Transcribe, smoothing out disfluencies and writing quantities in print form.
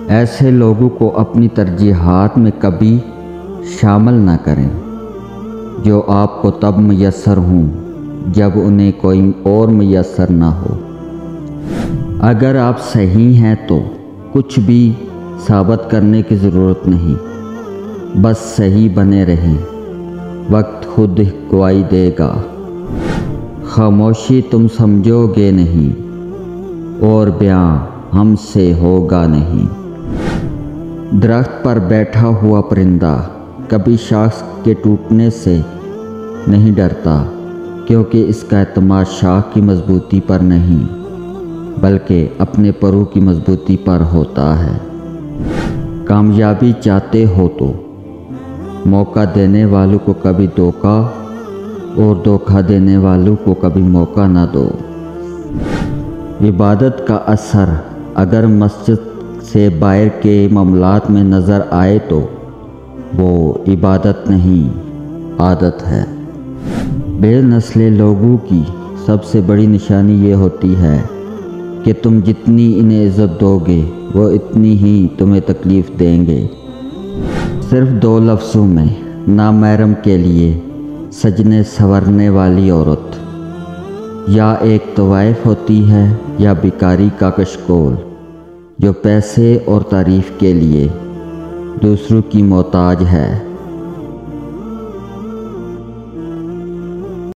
ایسے لوگوں کو اپنی ترجیحات میں کبھی شامل نہ کریں جو آپ کو تب میسر ہوں جب انہیں کوئی اور میسر نہ ہو۔ اگر آپ صحیح ہیں تو کچھ بھی ثابت کرنے کی ضرورت نہیں، بس صحیح بنے رہیں، وقت خود گواہی دے گا۔ خاموشی تم سمجھو گے نہیں اور بیاں ہم سے ہوگا نہیں۔ درخت پر بیٹھا ہوا پرندہ کبھی شاخ کے ٹوٹنے سے نہیں ڈرتا، کیونکہ اس کا اعتماد شاخ کی مضبوطی پر نہیں بلکہ اپنے پروں کی مضبوطی پر ہوتا ہے۔ کامیابی چاہتے ہو تو موقع دینے والوں کو کبھی دھوکہ اور دھوکہ دینے والوں کو کبھی موقع نہ دو۔ عبادت کا اثر اگر مسجد سے باہر کے معاملات میں نظر آئے تو وہ عبادت نہیں، عادت ہے۔ بے نسل لوگوں کی سب سے بڑی نشانی یہ ہوتی ہے کہ تم جتنی انہیں عزت دو گے وہ اتنی ہی تمہیں تکلیف دیں گے۔ صرف 2 لفظوں میں نامحرم کے لیے سجنے سنورنے والی عورت یا ایک طوائف ہوتی ہے یا بیکاری کا کشکول جو پیسے اور تعریف کے لیے دوسروں کی محتاج ہے۔